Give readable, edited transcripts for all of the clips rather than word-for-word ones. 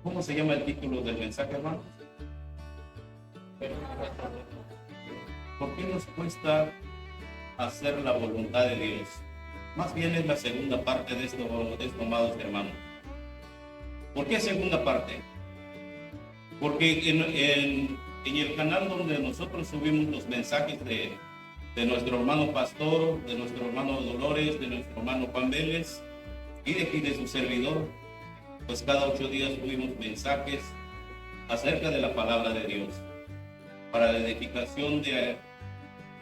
¿Cómo se llama el título del mensaje, hermano? ¿Por qué nos cuesta hacer la voluntad de Dios? Más bien es la segunda parte de esto, amados hermanos. ¿Por qué segunda parte? Porque en el canal donde nosotros subimos los mensajes de nuestro hermano Pastor, de nuestro hermano Dolores, de nuestro hermano Juan Vélez y de su servidor, pues cada 8 días subimos mensajes acerca de la palabra de Dios, para la edificación de,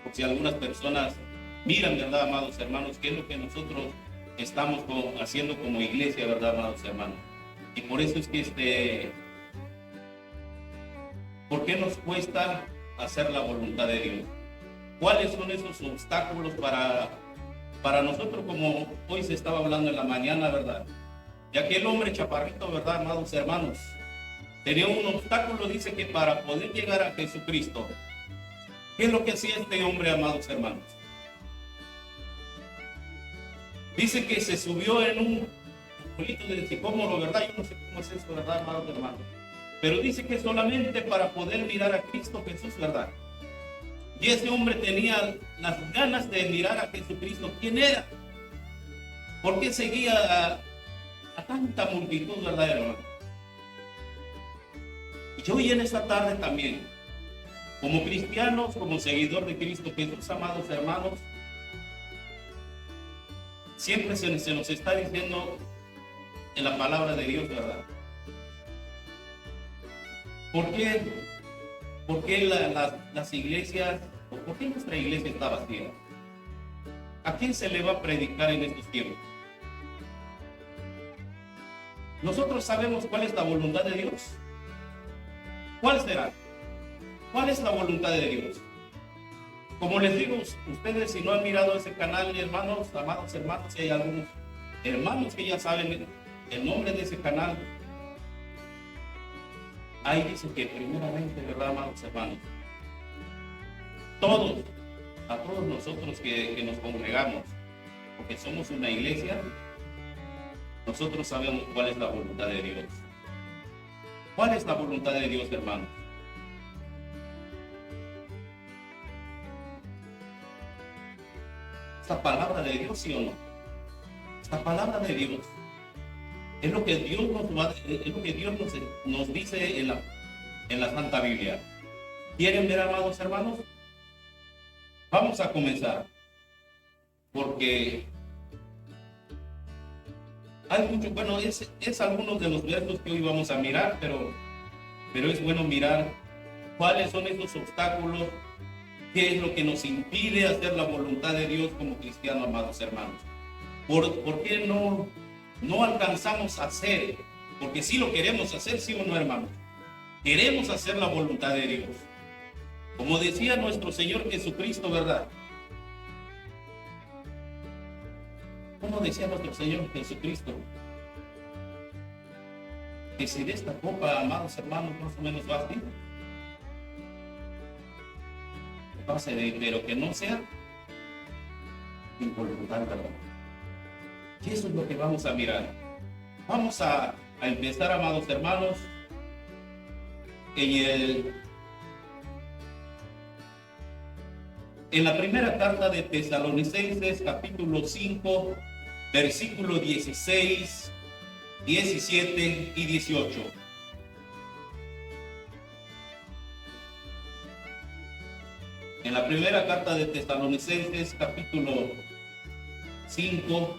por si algunas personas miran, ¿verdad, amados hermanos? ¿Qué es lo que nosotros estamos haciendo como iglesia, verdad, amados hermanos? Y por eso es que ¿por qué nos cuesta hacer la voluntad de Dios? ¿Cuáles son esos obstáculos para nosotros, como hoy se estaba hablando en la mañana, verdad? Ya que el hombre chaparrito, verdad, amados hermanos, tenía un obstáculo, dice que para poder llegar a Jesucristo. ¿Qué es lo que hacía este hombre, amados hermanos? Dice que se subió en un bolito de sicómoro, ¿verdad? Yo no sé cómo es eso, ¿verdad, amados hermanos? Pero dice que solamente para poder mirar a Cristo Jesús, ¿verdad? Y ese hombre tenía las ganas de mirar a Jesucristo. ¿Quién era? ¿Por qué seguía a tanta multitud, verdad, hermano? Y hoy en esta tarde también, como cristianos, como seguidor de Cristo Jesús, amados hermanos, siempre se nos está diciendo en la palabra de Dios, ¿verdad? ¿Por qué las iglesias, o por qué nuestra iglesia está vacía? ¿A quién se le va a predicar en estos tiempos? Nosotros sabemos cuál es la voluntad de Dios. ¿Cuál será? ¿Cuál es la voluntad de Dios? Como les digo, ustedes si no han mirado ese canal, hermanos, amados hermanos, si hay algunos hermanos que ya saben el nombre de ese canal, ahí dice que primeramente, ¿verdad, amados hermanos? A todos nosotros que nos congregamos, porque somos una iglesia, nosotros sabemos cuál es la voluntad de Dios. ¿Cuál es la voluntad de Dios, hermanos? Esta palabra de Dios, ¿sí o no? Esta palabra de Dios es lo que Dios nos dice en la Santa Biblia. ¿Quieren ver, amados hermanos? Vamos a comenzar, porque hay mucho, bueno, es algunos de los versos que hoy vamos a mirar, pero es bueno mirar cuáles son esos obstáculos, qué es lo que nos impide hacer la voluntad de Dios como cristianos, amados hermanos. ¿Por qué no alcanzamos a hacer? Porque sí lo queremos hacer, sí o no, hermanos. Queremos hacer la voluntad de Dios. Como decía nuestro Señor Jesucristo, ¿verdad? ¿Cómo decía nuestro Señor Jesucristo? Que si de esta copa, amados hermanos, más o menos va así. Pero que no sea sin voluntad, ¿verdad? Y eso es lo que vamos a mirar. Vamos a empezar, amados hermanos, en la primera carta de Tesalonicenses, capítulo 5, versículos 16, 17 y 18. En la primera carta de Tesalonicenses, capítulo 5,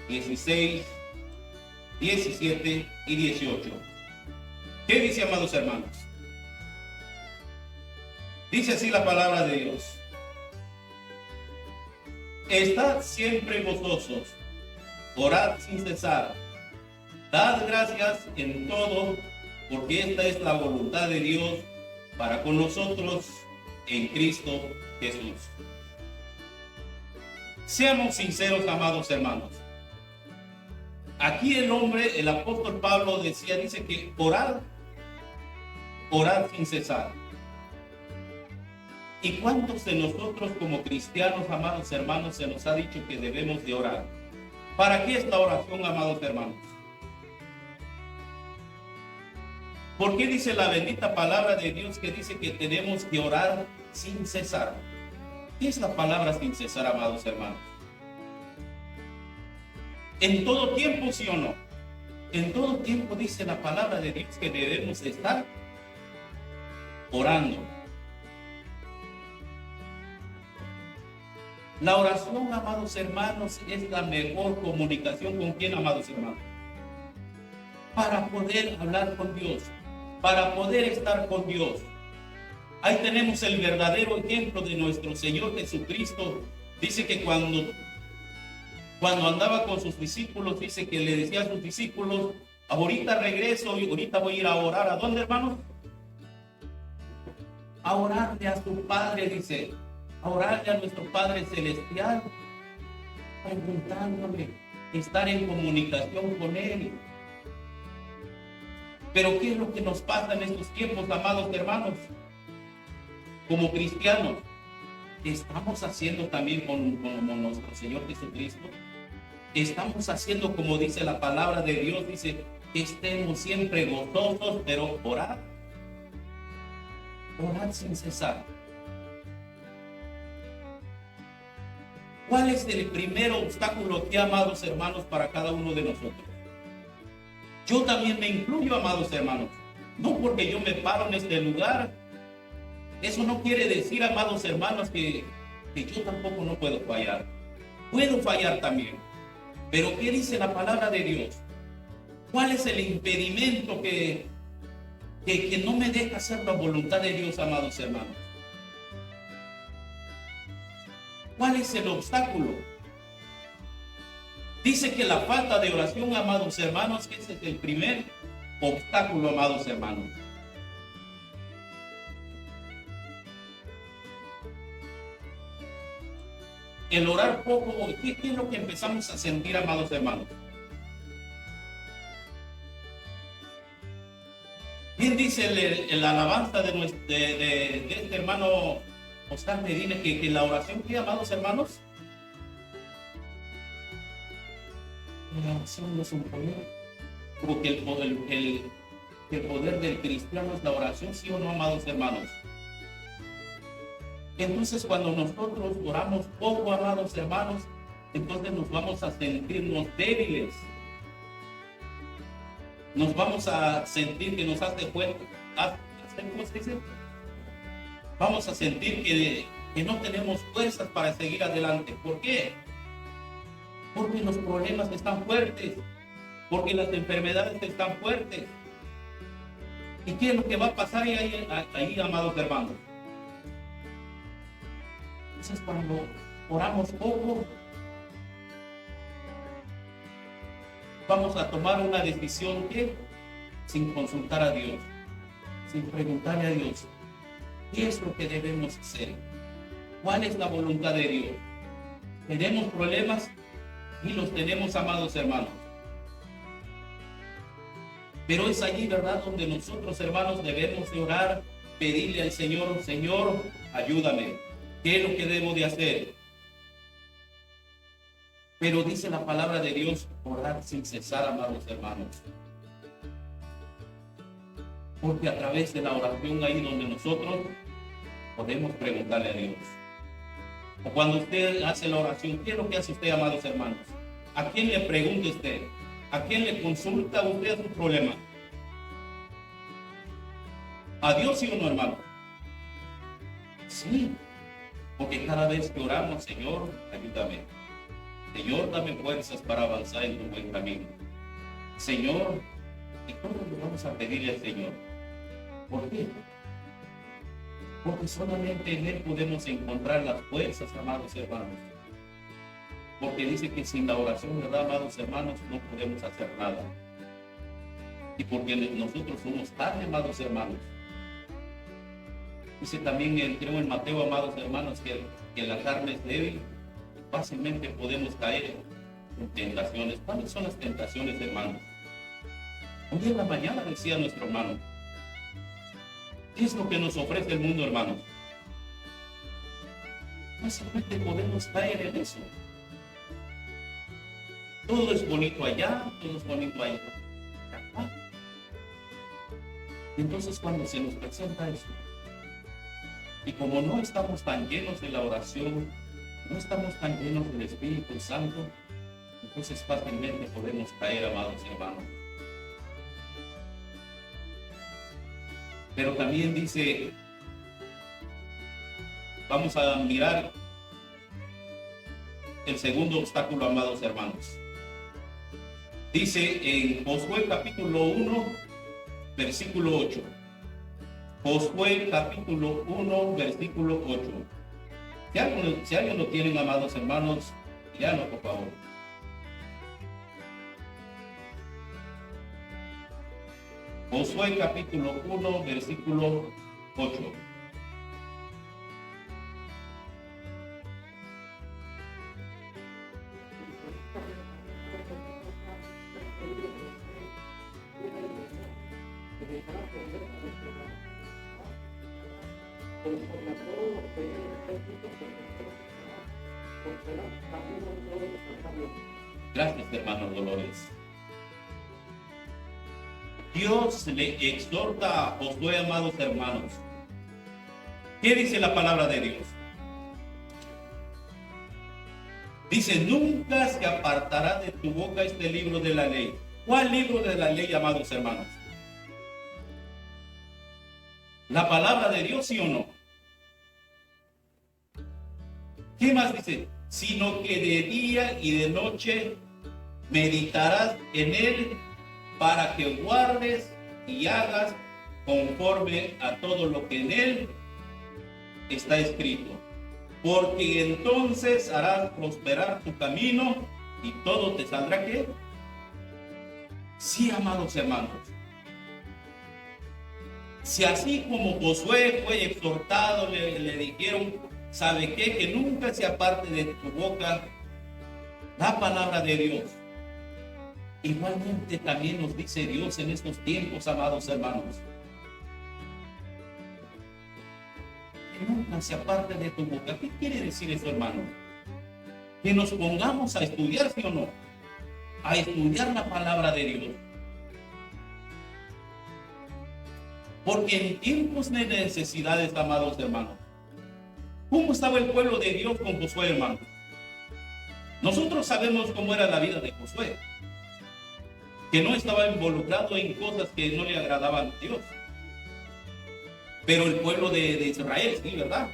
16, 17 y 18. ¿Qué dice, amados hermanos? Dice así la palabra de Dios. Estad siempre gozosos, orad sin cesar, dad gracias en todo, porque esta es la voluntad de Dios para con nosotros en Cristo Jesús. Seamos sinceros, amados hermanos. Aquí el apóstol Pablo dice que orad sin cesar. ¿Y cuántos de nosotros como cristianos, amados hermanos, se nos ha dicho que debemos de orar? ¿Para qué es la oración, amados hermanos? ¿Por qué dice la bendita palabra de Dios que dice que tenemos que orar sin cesar? ¿Qué es la palabra sin cesar, amados hermanos? En todo tiempo, ¿sí o no? En todo tiempo dice la palabra de Dios que debemos estar orando. La oración, amados hermanos, es la mejor comunicación. ¿Con quién, amados hermanos? Para poder hablar con Dios, para poder estar con Dios. Ahí tenemos el verdadero ejemplo de nuestro Señor Jesucristo. Dice que cuando andaba con sus discípulos, dice que le decía a sus discípulos: ahorita regreso y ahorita voy a ir a orar. ¿A dónde, hermanos? A orarle a su Padre, dice. A orarle a nuestro Padre Celestial, preguntándole, estar en comunicación con Él. Pero ¿qué es lo que nos pasa en estos tiempos, amados hermanos? Como cristianos, ¿estamos haciendo también como nuestro Señor Jesucristo? Estamos haciendo como dice la palabra de Dios, dice que estemos siempre gozosos, pero orad sin cesar. ¿Cuál es el primer obstáculo que, amados hermanos, para cada uno de nosotros? Yo también me incluyo, amados hermanos. No porque yo me paro en este lugar, eso no quiere decir, amados hermanos, que yo tampoco no puedo fallar. Puedo fallar también. Pero ¿qué dice la palabra de Dios? ¿Cuál es el impedimento que no me deja hacer la voluntad de Dios, amados hermanos? ¿Cuál es el obstáculo? Dice que la falta de oración, amados hermanos, ese es el primer obstáculo, amados hermanos. El orar poco, ¿qué es lo que empezamos a sentir, amados hermanos? Bien dice el alabanza de este hermano Oscar Medina, que la oración, ¿qué, amados hermanos? La oración no es un poder, porque el poder del cristiano es la oración, ¿sí o no, amados hermanos? Entonces, cuando nosotros oramos poco, amados hermanos, entonces nos vamos a sentirnos débiles. Nos vamos a sentir que nos hace fuerza. ¿Cómo se dice? Vamos a sentir que no tenemos fuerzas para seguir adelante. ¿Por qué? Porque los problemas están fuertes, porque las enfermedades están fuertes. ¿Y qué es lo que va a pasar ahí, amados hermanos? Entonces, cuando oramos poco, vamos a tomar una decisión que sin consultar a Dios, sin preguntarle a Dios, ¿qué es lo que debemos hacer? ¿Cuál es la voluntad de Dios? ¿Tenemos problemas? Y los tenemos, amados hermanos. Pero es allí, ¿verdad?, donde nosotros, hermanos, debemos de orar, pedirle al Señor: Señor, ayúdame. ¿Qué es lo que debo de hacer? Pero dice la palabra de Dios: orar sin cesar, amados hermanos. Porque a través de la oración, ahí donde nosotros podemos preguntarle a Dios. O cuando usted hace la oración, ¿qué es lo que hace usted, amados hermanos? ¿A quién le pregunta usted? ¿A quién le consulta usted su problema? ¿A Dios, sí o no, hermano? Sí, porque cada vez que oramos: Señor, ayúdame. Señor, dame fuerzas para avanzar en tu buen camino. Señor, y todo lo vamos a pedirle al Señor. ¿Por qué? Porque solamente en Él podemos encontrar las fuerzas, amados hermanos. Porque dice que sin la oración, ¿verdad, amados hermanos? No podemos hacer nada. Y porque nosotros somos tan, amados hermanos. Dice también, creo en Mateo, amados hermanos, que la carne es débil. Fácilmente podemos caer en tentaciones. ¿Cuáles son las tentaciones, hermanos? Hoy en la mañana decía nuestro hermano: ¿qué es lo que nos ofrece el mundo, hermanos? Fácilmente podemos caer en eso. Todo es bonito allá, todo es bonito allá. Entonces cuando se nos presenta eso, y como no estamos tan llenos de la oración, no estamos tan llenos del Espíritu Santo, entonces fácilmente podemos caer, amados hermanos. Pero también dice, vamos a mirar el segundo obstáculo, amados hermanos. Dice en Josué capítulo 1, versículo 8. Josué capítulo 1, versículo 8. Si alguien lo tienen, amados hermanos, díganlo por favor. Josué capítulo 1, versículo 8. Gracias, hermano Dolores. Dios le exhorta a Josué, amados hermanos. ¿Qué dice la palabra de Dios? Dice, nunca se apartará de tu boca este libro de la ley. ¿Cuál libro de la ley, amados hermanos? ¿La palabra de Dios, sí o no? ¿Qué más dice? Sino que de día y de noche meditarás en él para que guardes y hagas conforme a todo lo que en él está escrito. Porque entonces harás prosperar tu camino y todo te saldrá, ¿qué? Sí, amados hermanos. Si así como Josué fue exhortado, le dijeron, ¿sabe qué? Que nunca se aparte de tu boca la palabra de Dios. Igualmente también nos dice Dios en estos tiempos, amados hermanos. Que nunca se aparte de tu boca. ¿Qué quiere decir eso, hermano? Que nos pongamos a estudiar, ¿sí o no? A estudiar la palabra de Dios. Porque en tiempos de necesidades, amados hermanos, ¿cómo estaba el pueblo de Dios con Josué, hermano? Nosotros sabemos cómo era la vida de Josué, que no estaba involucrado en cosas que no le agradaban a Dios. Pero el pueblo de Israel, sí, ¿verdad?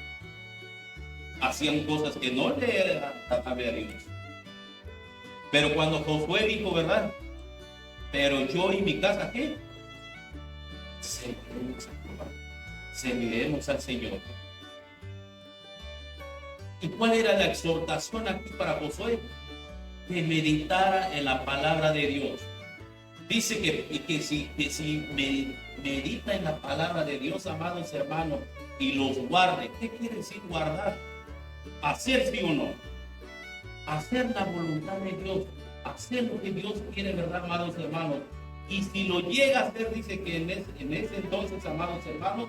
Hacían cosas que no le agradaban a Dios. Pero cuando Josué dijo, ¿verdad? Pero yo y mi casa, ¿qué? Serviremos al Señor. ¿Y cuál era la exhortación aquí para Josué? Que meditara en la palabra de Dios. Dice que si medita en la palabra de Dios, amados hermanos, y los guarde. ¿Qué quiere decir guardar? Hacer, sí o no. Hacer la voluntad de Dios. Hacer lo que Dios quiere, ¿verdad, amados hermanos? Y si lo llega a hacer, dice que en ese entonces, amados hermanos,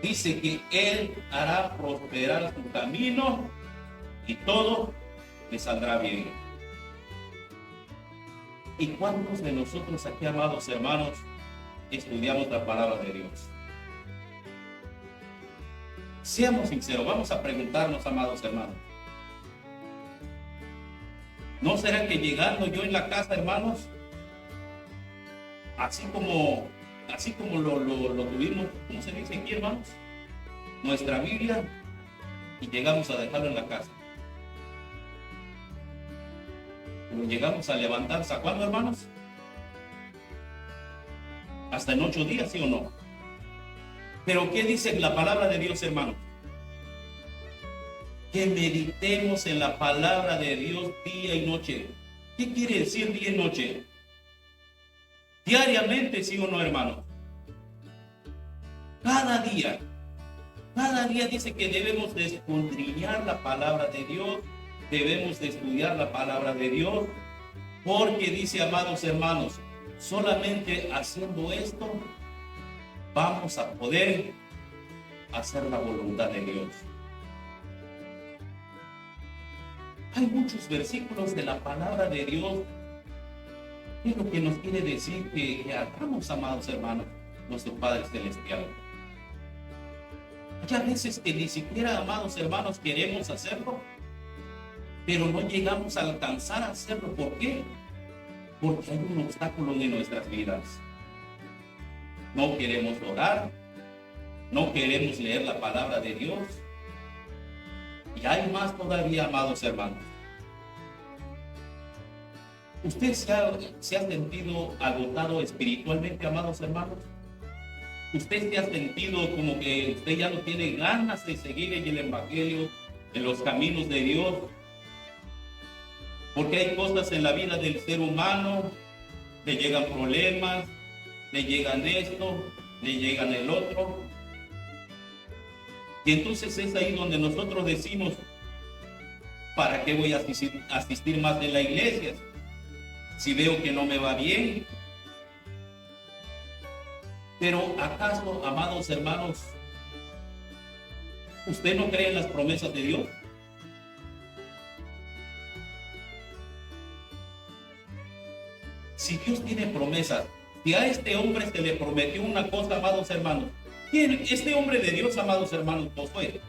dice que Él hará prosperar su camino y todo le saldrá bien. ¿Y cuántos de nosotros aquí, amados hermanos, estudiamos la palabra de Dios? Seamos sinceros, vamos a preguntarnos, amados hermanos. ¿No será que llegando yo en la casa, hermanos, así como lo tuvimos, ¿cómo se dice aquí, hermanos? Nuestra Biblia, y llegamos a dejarlo en la casa? Lo llegamos a levantar, ¿hasta cuándo, hermanos? Hasta en 8 días, ¿sí o no? Pero ¿qué dice la palabra de Dios, hermanos? Que meditemos en la palabra de Dios día y noche. ¿Qué quiere decir día y noche? Diariamente, ¿sí o no, hermanos? Cada día dice que debemos de escudriñar la palabra de Dios, debemos de estudiar la palabra de Dios, porque dice, amados hermanos, solamente haciendo esto vamos a poder hacer la voluntad de Dios. Hay muchos versículos de la palabra de Dios. ¿Qué es lo que nos quiere decir? Que hagamos, amados hermanos, nuestro Padre Celestial. Hay a veces que ni siquiera, amados hermanos, queremos hacerlo, pero no llegamos a alcanzar a hacerlo. ¿Por qué? Porque hay un obstáculo en nuestras vidas. No queremos orar, no queremos leer la palabra de Dios. Y hay más todavía, amados hermanos. ¿Usted se ha sentido agotado espiritualmente, amados hermanos? ¿Usted se ha sentido como que usted ya no tiene ganas de seguir en el Evangelio, en los caminos de Dios? Porque hay cosas en la vida del ser humano, le llegan problemas, le llegan esto, le llegan el otro. Y entonces es ahí donde nosotros decimos, ¿para qué voy a asistir más en la iglesia? Si veo que no me va bien. Pero ¿acaso, amados hermanos, usted no cree en las promesas de Dios? Si Dios tiene promesas, si a este hombre se le prometió una cosa, amados hermanos, ¿quién? Este hombre de Dios, amados hermanos, Josué,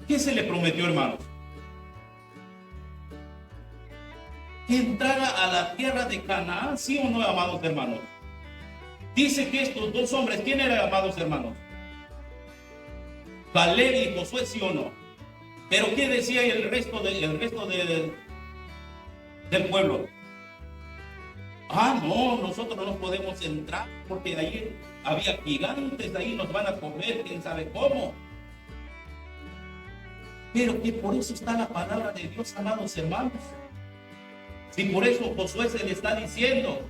¿qué se le prometió, hermanos? Que entrara a la tierra de Canaán, ¿sí o no, amados hermanos? Dice que estos dos hombres, ¿quién eran, amados hermanos? Caleb y Josué, ¿sí o no? Pero ¿qué decía el resto del pueblo? No, nosotros no podemos entrar porque ahí había gigantes, ahí nos van a comer, quién sabe cómo. Pero que por eso está la palabra de Dios, amados hermanos. Si por eso Josué se le está diciendo,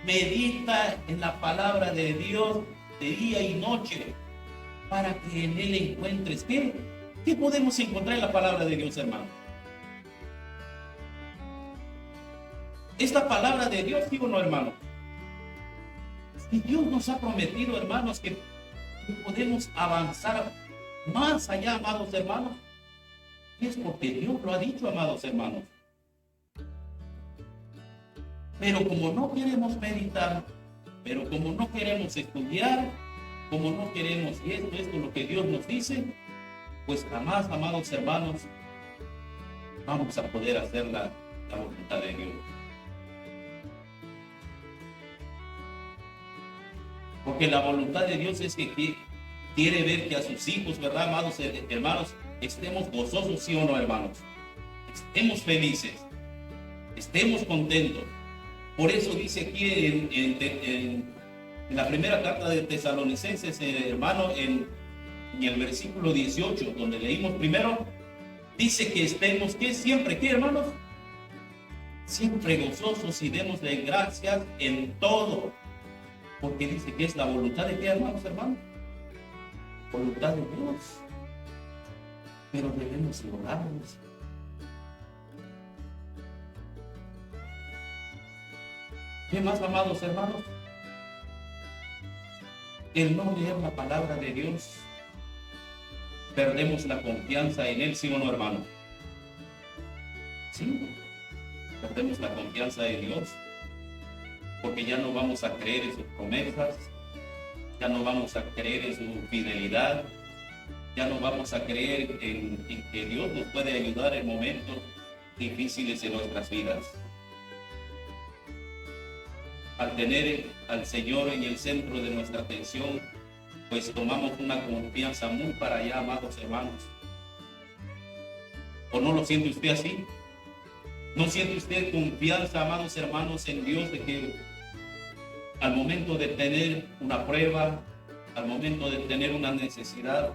medita en la palabra de Dios de día y noche, para que en él encuentres. ¿Qué podemos encontrar en la palabra de Dios, hermano? ¿Es la palabra de Dios, sí o no, hermano? Y Dios nos ha prometido, hermanos, que podemos avanzar más allá, amados hermanos. Y es porque Dios lo ha dicho, amados hermanos. Pero como no queremos meditar, pero como no queremos estudiar, como no queremos esto es lo que Dios nos dice, pues jamás, amados hermanos, vamos a poder hacer la voluntad de Dios. Porque la voluntad de Dios es que quiere ver que a sus hijos, ¿verdad, amados hermanos? Estemos gozosos, ¿sí o no, hermanos? Estemos felices, estemos contentos. Por eso dice aquí en la primera carta de Tesalonicenses, hermano, en el versículo 18, donde leímos primero, dice que estemos, ¿qué? Siempre, ¿qué, hermanos? Siempre gozosos y démosle gracias en todo. Porque dice que es la voluntad de qué, hermanos? Voluntad de Dios. Pero debemos orarnos. ¿Qué más, amados hermanos? El no leer la palabra de Dios, perdemos la confianza en Él, ¿sí o no, hermano? Sí, perdemos la confianza en Dios, porque ya no vamos a creer en sus promesas, ya no vamos a creer en su fidelidad, ya no vamos a creer en que Dios nos puede ayudar en momentos difíciles en nuestras vidas. Al tener al Señor en el centro de nuestra atención, pues tomamos una confianza muy para allá, amados hermanos. ¿O no lo siente usted así? ¿No siente usted confianza, amados hermanos, en Dios, de que al momento de tener una prueba, al momento de tener una necesidad,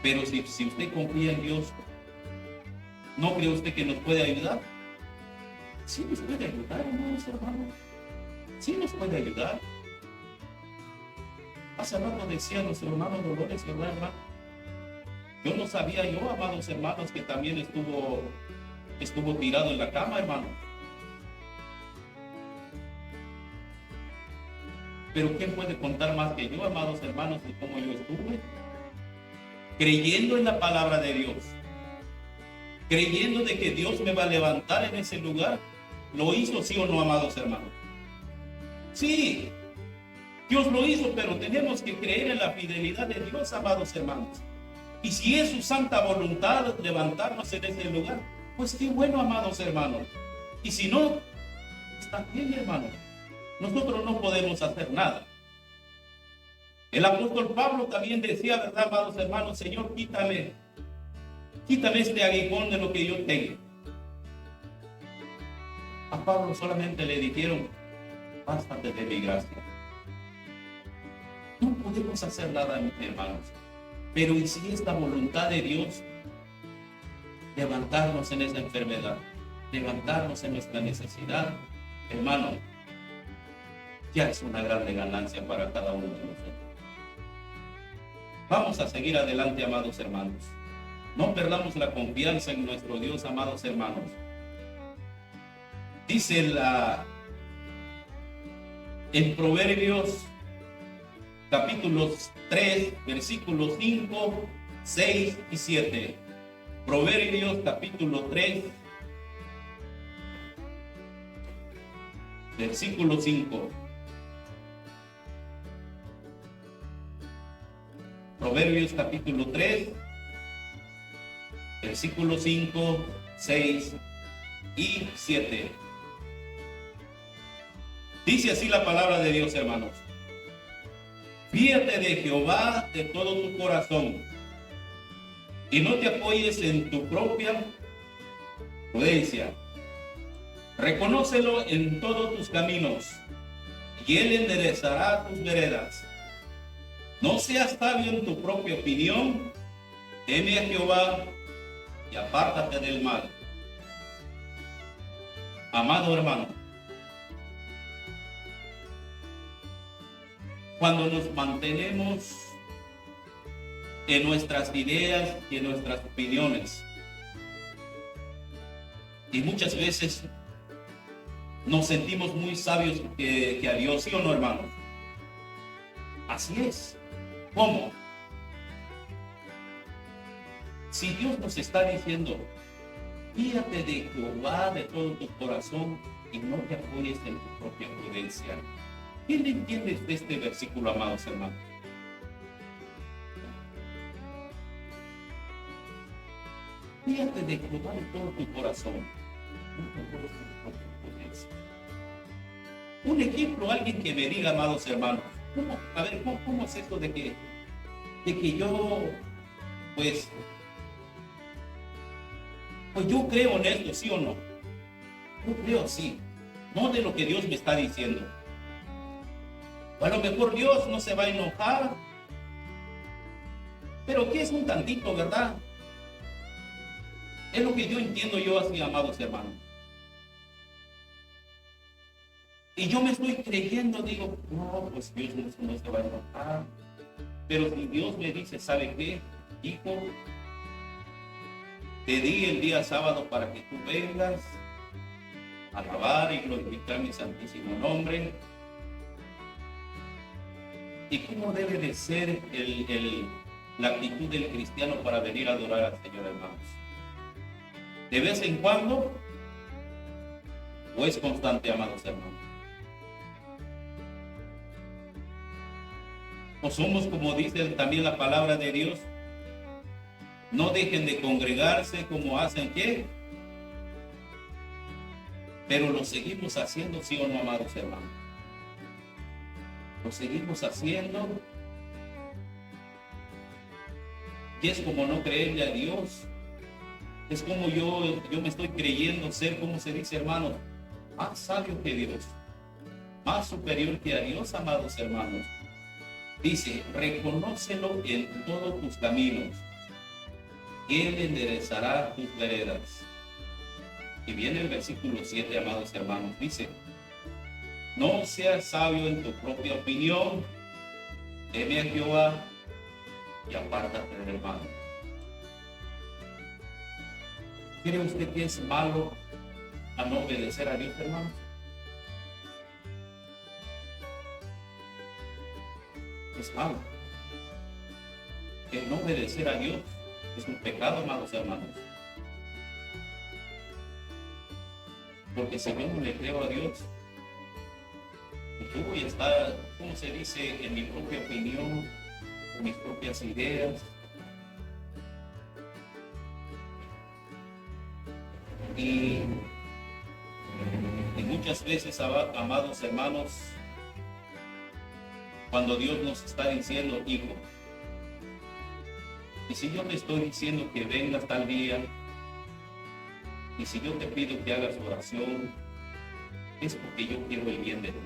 pero si usted confía en Dios, ¿no cree usted que nos puede ayudar? Sí nos puede ayudar, amados hermanos. Sí nos puede ayudar. Hace rato decía nuestro hermano Dolores, ¿verdad, hermano? Yo no sabía, amados hermanos, que también estuvo tirado en la cama, hermano. Pero ¿quién puede contar más que yo, amados hermanos, de cómo yo estuve? Creyendo en la palabra de Dios. creyendo de que Dios me va a levantar en ese lugar. ¿Lo hizo, sí o no, amados hermanos? Sí, Dios lo hizo, pero tenemos que creer en la fidelidad de Dios, amados hermanos. Y si es su santa voluntad levantarnos en ese lugar, pues qué bueno, amados hermanos. Y si no, está bien, hermanos. Nosotros no podemos hacer nada. El apóstol Pablo también decía, ¿verdad, amados hermanos? Señor, quítame este aguijón de lo que yo tengo. A Pablo solamente le dijeron, bástate de mi gracia. No podemos hacer nada, mis hermanos. Pero ¿y si es la voluntad de Dios levantarnos en esa enfermedad, levantarnos en nuestra necesidad? Hermano, ya es una grande ganancia para cada uno de nosotros. Vamos a seguir adelante, amados hermanos. No perdamos la confianza en nuestro Dios, amados hermanos. Dice en Proverbios capítulos 3, versículos 5, 6 y 7. Proverbios capítulo 3, versículo 5. Proverbios capítulo 3, versículos 5, 6 y 7. Dice así la palabra de Dios, hermanos. Fíate de Jehová de todo tu corazón y no te apoyes en tu propia prudencia. Reconócelo en todos tus caminos y él enderezará tus veredas. No seas sabio en tu propia opinión, teme a Jehová y apártate del mal. Amado hermano, cuando nos mantenemos en nuestras ideas y en nuestras opiniones, y muchas veces nos sentimos muy sabios que a Dios, ¿sí o no, hermanos? Así es. ¿Cómo? Si Dios nos está diciendo, fíjate de Jehová de todo tu corazón y no te apoyes en tu propia prudencia. ¿Quién entiende este versículo, amados hermanos? Fíjate de Jehová de todo tu corazón. No te apoyes en tu propia prudencia. Un ejemplo, alguien que me diga, amados hermanos, ¿cómo es esto de que yo, pues yo creo en esto, sí o no? Yo creo sí, no de lo que Dios me está diciendo. A lo mejor Dios no se va a enojar, pero que es un tantito, ¿verdad? Es lo que yo entiendo yo así, amados hermanos. Y yo me estoy creyendo, digo, no, pues Dios no se va a enojar. Pero si Dios me dice, ¿sabe qué? Hijo, te di el día sábado para que tú vengas a alabar y glorificar mi santísimo nombre. ¿Y cómo debe de ser la actitud del cristiano para venir a adorar al Señor, hermanos? ¿De vez en cuando o es constante, amados hermanos? ¿O somos, como dice también la palabra de Dios, no dejen de congregarse como hacen qué? Pero lo seguimos haciendo, sí o no, amados hermanos? Lo seguimos haciendo. Y es como no creerle a Dios. Es como yo me estoy creyendo ser, como se dice, hermanos, más sabio que Dios, más superior que a Dios, amados hermanos. Dice, reconócelo en todos tus caminos, y él enderezará tus veredas. Y viene el versículo 7, amados hermanos, dice, no seas sabio en tu propia opinión, teme a Jehová y apártate del mal. ¿Cree usted que es malo a no obedecer a Dios, hermanos? Es malo. El no obedecer a Dios es un pecado, amados hermanos. Porque si yo no le creo a Dios, yo voy a estar, ¿cómo se dice?, en mi propia opinión, con mis propias ideas. Y muchas veces, amados hermanos, cuando Dios nos está diciendo, hijo, y si yo te estoy diciendo que vengas tal día, y si yo te pido que hagas oración, es porque yo quiero el bien de ti.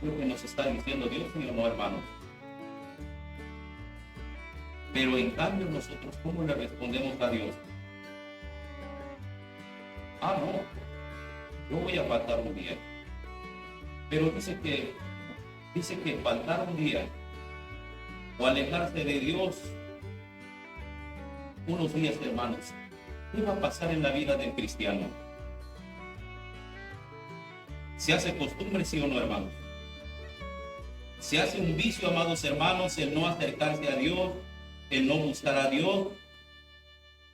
Lo que nos está diciendo Dios, mío, no, hermanos. Pero en cambio nosotros, ¿cómo le respondemos a Dios? Ah, no, yo voy a faltar un día. Pero dice que faltar un día o alejarse de Dios unos días, hermanos, ¿qué va a pasar en la vida del cristiano? ¿Se hace costumbre, sí o no, hermanos? ¿Se hace un vicio, amados hermanos, el no acercarse a Dios, el no buscar a Dios?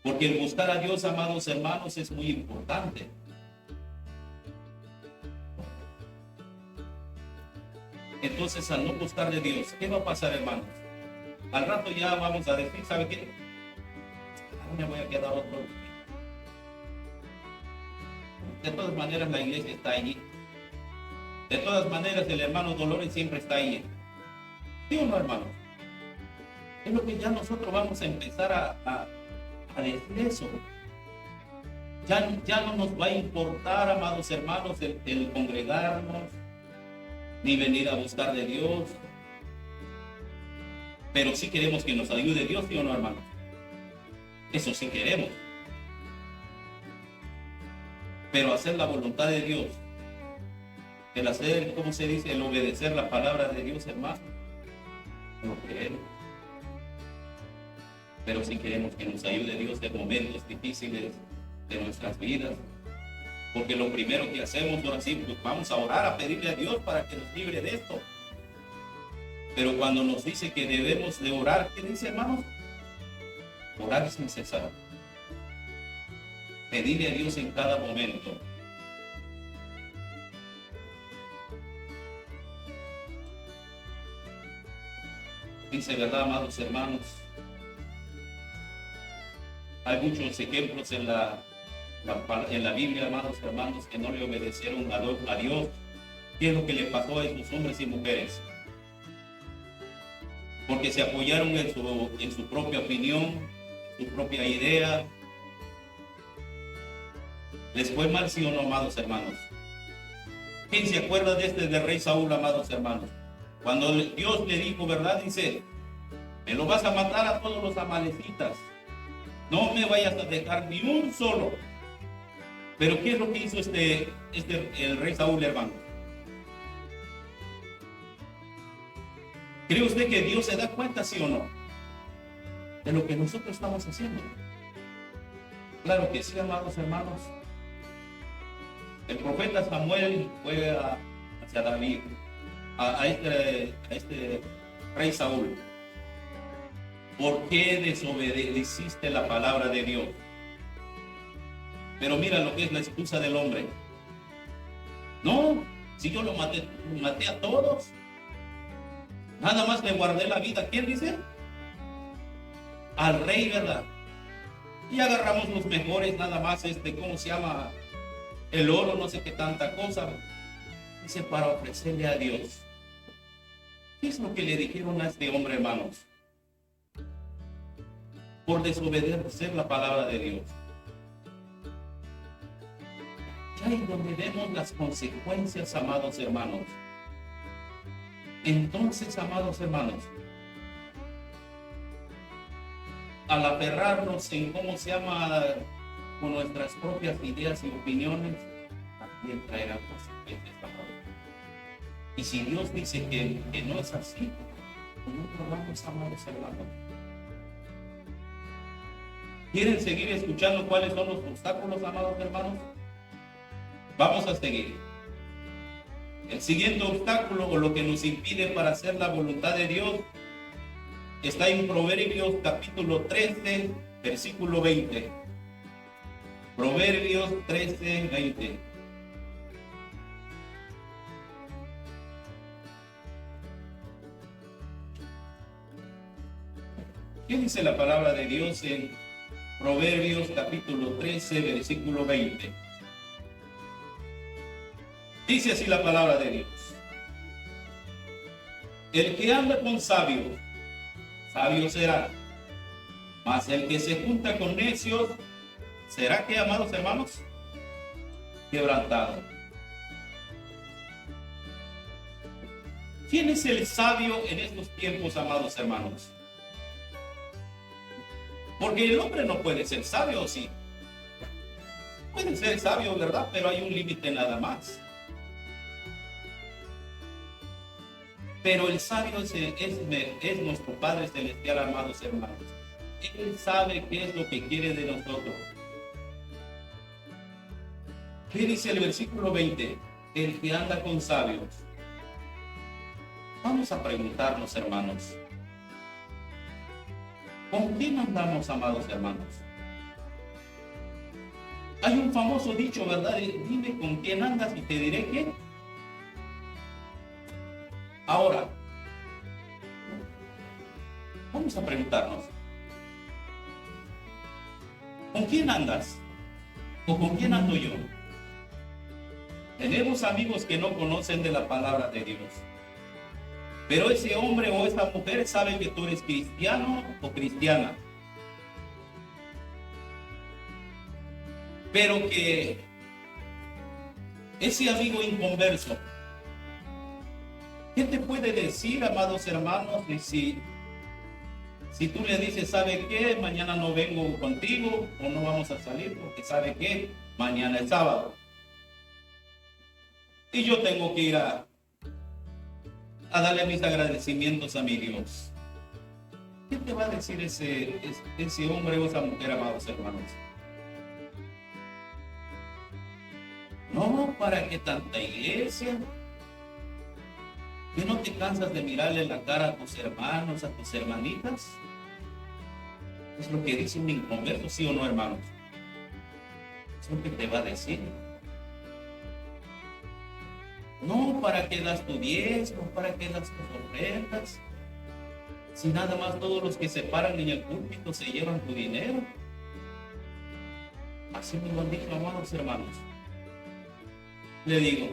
Porque el buscar a Dios, amados hermanos, es muy importante. Entonces, al no buscar de Dios, ¿qué va a pasar, hermanos? Al rato ya vamos a decir, ¿sabe qué? Me voy a quedar otro día. De todas maneras, la iglesia está allí. De todas maneras, el hermano Dolores siempre está ahí. ¿Sí o no, hermanos? Es lo que ya nosotros vamos a empezar a decir eso. Ya no nos va a importar, amados hermanos, el congregarnos, ni venir a buscar de Dios. Pero sí queremos que nos ayude Dios, ¿sí o no, hermanos? Eso sí queremos. Pero hacer la voluntad de Dios, el hacer, ¿cómo se dice?, el obedecer la palabra de Dios, hermano, no queremos. Pero sí queremos que nos ayude Dios en momentos difíciles de nuestras vidas. Porque lo primero que hacemos, ahora sí, pues vamos a orar, a pedirle a Dios para que nos libre de esto. Pero cuando nos dice que debemos de orar, ¿qué dice, hermanos? Orar sin cesar. Pedirle a Dios en cada momento. Dice, ¿verdad, amados hermanos? Hay muchos ejemplos en la Biblia, amados hermanos, que no le obedecieron a Dios. ¿Qué es lo que le pasó a esos hombres y mujeres? Porque se apoyaron en su propia opinión, su propia idea. ¿Les fue mal, sí o no, amados hermanos? ¿Quién se acuerda del rey Saúl, amados hermanos? Cuando Dios le dijo, ¿verdad? Dice, me lo vas a matar a todos los amalecitas. No me vayas a dejar ni un solo. Pero ¿qué es lo que hizo el rey Saúl, hermano? ¿Cree usted que Dios se da cuenta, sí o no, de lo que nosotros estamos haciendo? Claro que sí, amados hermanos. El profeta Samuel fue hacia David, a este rey Saúl. ¿Por qué desobedeciste la palabra de Dios? Pero mira lo que es la excusa del hombre. No, si yo lo maté a todos. Nada más le guardé la vida. ¿Quién dice? Al rey, ¿verdad? Y agarramos los mejores, nada más, ¿cómo se llama? El oro, no sé qué tanta cosa. Dice, para ofrecerle a Dios. ¿Qué es lo que le dijeron a este hombre, hermanos? Por desobedecer la palabra de Dios. Ya es donde vemos las consecuencias, amados hermanos. Entonces, amados hermanos, al aferrarnos en cómo se llama con nuestras propias ideas y opiniones, también traerá consecuencias, amados. Y si Dios dice que no es así, nosotros vamos, amados hermanos. ¿Quieren seguir escuchando cuáles son los obstáculos, amados hermanos? Vamos a seguir. El siguiente obstáculo, o lo que nos impide para hacer la voluntad de Dios, está en Proverbios capítulo 13, versículo 20. Proverbios 13:20. ¿Qué dice la palabra de Dios en Proverbios capítulo 13, versículo 20? Dice así la palabra de Dios: el que anda con sabios, sabio será, mas el que se junta con necios, ¿será que, amados hermanos? Quebrantado. ¿Quién es el sabio en estos tiempos, amados hermanos? Porque el hombre no puede ser sabio, ¿sí? Puede ser sabio, ¿verdad? Pero hay un límite nada más. Pero el sabio es nuestro Padre Celestial, amados hermanos. Él sabe qué es lo que quiere de nosotros. ¿Qué dice el versículo 20? El que anda con sabios. Vamos a preguntarnos, hermanos, ¿con quién andamos, amados hermanos? Hay un famoso dicho, ¿verdad? Dime con quién andas y te diré qué. Ahora, vamos a preguntarnos, ¿con quién andas? ¿O con quién ando yo? Tenemos amigos que no conocen de la palabra de Dios, pero ese hombre o esa mujer sabe que tú eres cristiano o cristiana, pero que ese amigo inconverso, ¿qué te puede decir, amados hermanos? Si tú le dices, ¿sabe qué? Mañana no vengo contigo o no vamos a salir porque ¿sabe qué? Mañana es sábado y yo tengo que ir a darle mis agradecimientos a mi Dios. ¿Qué te va a decir ese hombre o esa mujer, amados hermanos? No, ¿para qué tanta iglesia? ¿Que no te cansas de mirarle la cara a tus hermanos, a tus hermanitas? Es lo que dice un inconverso, ¿sí o no, hermanos? Es lo que te va a decir. No, ¿para qué das tu diezmo? ¿Para qué das tus ofrendas? Si nada más todos los que se paran en el púlpito se llevan tu dinero. Así me lo han dicho, amados hermanos. Le digo,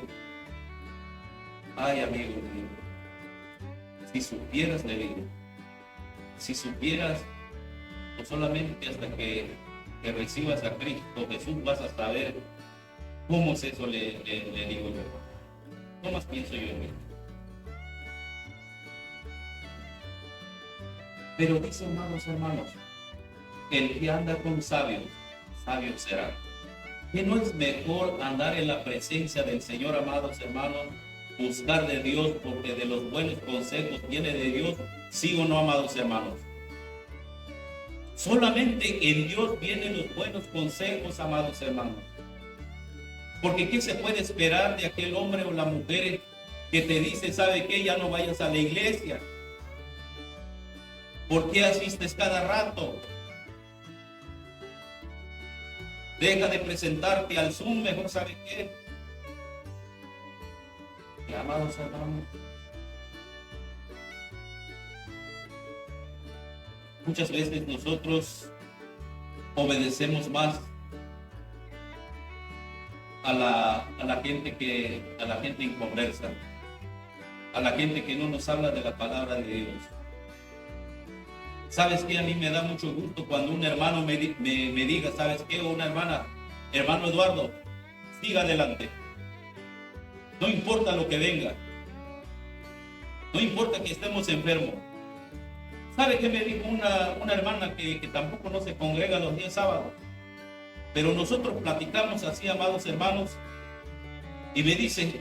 ay, amigo, le digo, si supieras, le digo, si supieras, o solamente hasta que recibas a Cristo Jesús vas a saber cómo es eso, le digo yo. No más pienso yo en él. Pero dice, amados hermanos, el que anda con sabios, sabio será. ¿Que no es mejor andar en la presencia del Señor, amados hermanos? Buscar de Dios, porque de los buenos consejos viene de Dios, ¿sí o no, amados hermanos? Solamente en Dios vienen los buenos consejos, amados hermanos. Porque ¿qué se puede esperar de aquel hombre o la mujer que te dice, ¿sabe qué? Ya no vayas a la iglesia. ¿Por qué asistes cada rato? Deja de presentarte al Zoom, mejor, ¿sabe qué? Y, amados hermanos, muchas veces nosotros obedecemos más a la gente inconversa, a la gente que no nos habla de la palabra de Dios. ¿Sabes qué? A mí me da mucho gusto cuando un hermano me diga, ¿sabes qué? O una hermana, hermano Eduardo, siga adelante. No importa lo que venga. No importa que estemos enfermos. ¿Sabe qué me dijo una hermana que tampoco no se congrega los días sábados? Pero nosotros platicamos así, amados hermanos, y me dice,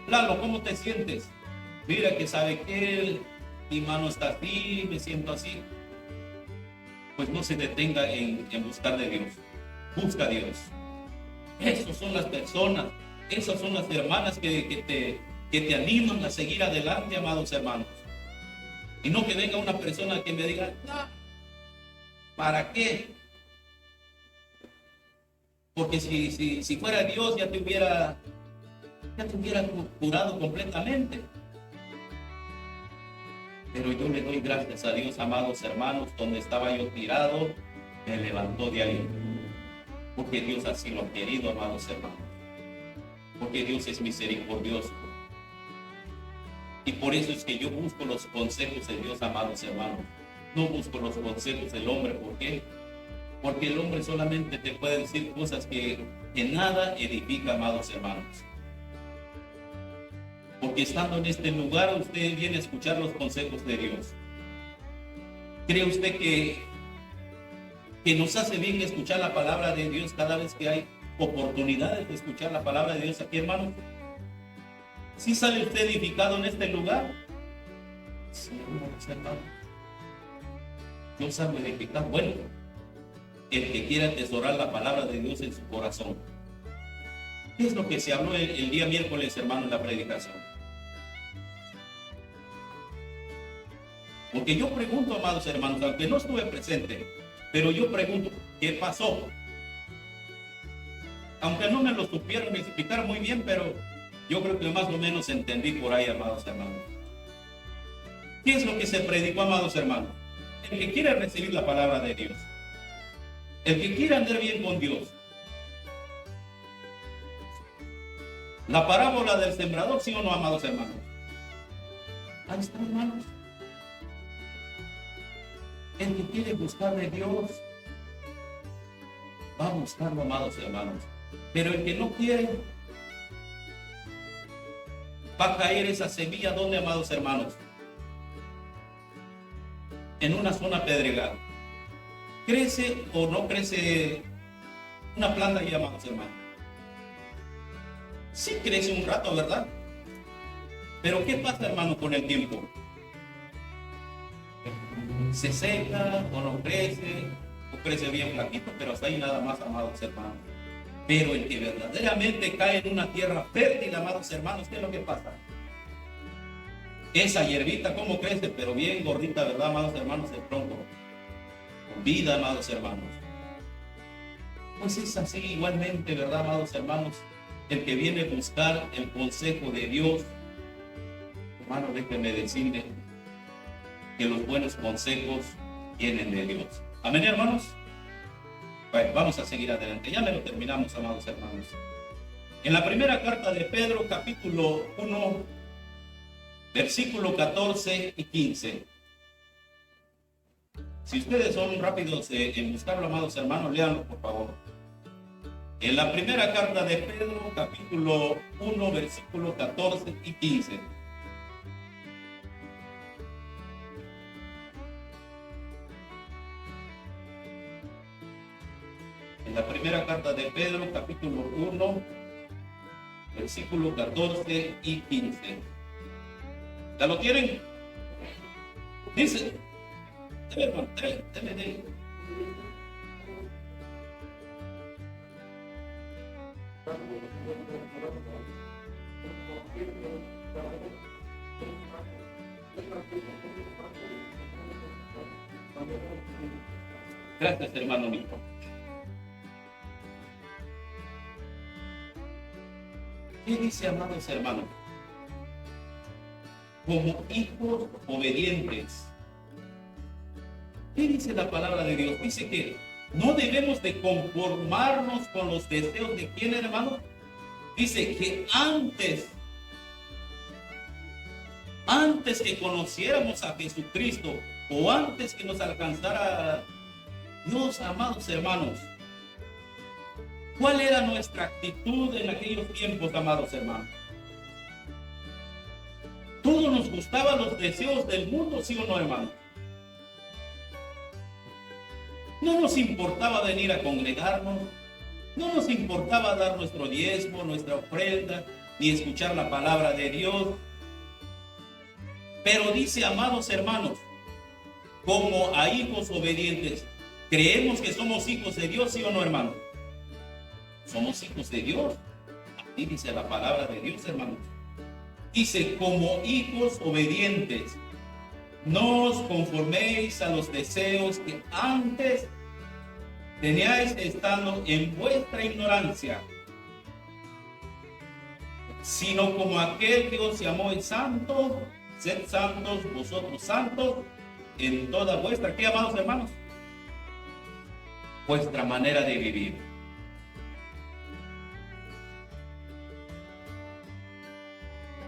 Lalo, ¿cómo te sientes? Mira que sabe que mi mano está así, me siento así. Pues no se detenga en buscar de Dios. Busca a Dios. Esas son las personas, esas son las hermanas que te animan a seguir adelante, amados hermanos. Y no que venga una persona que me diga, no, ¿para qué? Porque si fuera Dios ya te hubiera curado completamente. Pero yo le doy gracias a Dios, amados hermanos, donde estaba yo tirado, me levantó de ahí. Porque Dios así lo ha querido, amados hermanos. Porque Dios es misericordioso. Y por eso es que yo busco los consejos de Dios, amados hermanos. No busco los consejos del hombre. ¿Por qué? Porque el hombre solamente te puede decir cosas que nada edifica, amados hermanos. Porque estando en este lugar, usted viene a escuchar los consejos de Dios. ¿Cree usted que nos hace bien escuchar la palabra de Dios cada vez que hay oportunidades de escuchar la palabra de Dios aquí, hermanos? ¿Sí sale usted edificado en este lugar? Sí, hermano. Yo salgo edificado. Bueno, el que quiera atesorar la palabra de Dios en su corazón. ¿Qué es lo que se habló el día miércoles, hermano, en la predicación? Porque yo pregunto, amados hermanos, aunque no estuve presente, pero yo pregunto, ¿qué pasó? Aunque no me lo supieron explicar muy bien, pero yo creo que más o menos entendí por ahí, amados hermanos. ¿Qué es lo que se predicó, amados hermanos? El que quiere recibir la palabra de Dios, el que quiere andar bien con Dios. La parábola del sembrador, ¿sí o no, amados hermanos? Ahí está, hermanos. El que quiere buscar de Dios va a buscarlo, amados hermanos. Pero el que no quiere, va a caer esa semilla, ¿dónde, amados hermanos? En una zona pedregal. ¿Crece o no crece una planta ahí, amados hermanos? Sí crece un rato, ¿verdad? Pero ¿qué pasa, hermano, con el tiempo? Se seca o no crece, o crece bien flaquito, pero hasta ahí nada más, amados hermanos. Pero el que verdaderamente cae en una tierra fértil, amados hermanos, ¿qué es lo que pasa? Esa hierbita, ¿cómo crece? Pero bien gordita, ¿verdad, amados hermanos? De pronto, con vida, amados hermanos. Pues es así igualmente, ¿verdad, amados hermanos? El que viene a buscar el consejo de Dios, hermano, déjenme decirle que los buenos consejos vienen de Dios. Amén, hermanos. Bueno, vamos a seguir adelante. Ya me lo terminamos, amados hermanos. En la primera carta de Pedro, capítulo 1, versículo 14 y 15. Si ustedes son rápidos en buscarlo, amados hermanos, léanlo, por favor. En la primera carta de Pedro, capítulo 1, versículo 14 y 15. En la primera carta de Pedro, capítulo 1, versículo 14 y 15. ¿Ya lo tienen? Dice, hermano, deme. Gracias, hermano mío. ¿Qué dice, amados hermanos? Como hijos obedientes. ¿Qué dice la palabra de Dios? Dice que no debemos de conformarnos con los deseos de quién, hermano. Dice que antes que conociéramos a Jesucristo o antes que nos alcanzara Dios, amados hermanos, ¿cuál era nuestra actitud en aquellos tiempos, amados hermanos? ¿Todos nos gustaban los deseos del mundo, sí o no, hermano? No nos importaba venir a congregarnos, no nos importaba dar nuestro diezmo, nuestra ofrenda, ni escuchar la palabra de Dios. Pero dice, amados hermanos, como a hijos obedientes, ¿creemos que somos hijos de Dios, sí o no, hermano? Somos hijos de Dios. Así dice la palabra de Dios, hermanos. Dice, como hijos obedientes, no os conforméis a los deseos que antes teníais estando en vuestra ignorancia, sino como aquel que os llamó es santo, sed santos vosotros santos en toda vuestra, ¿qué, amados hermanos? Vuestra manera de vivir.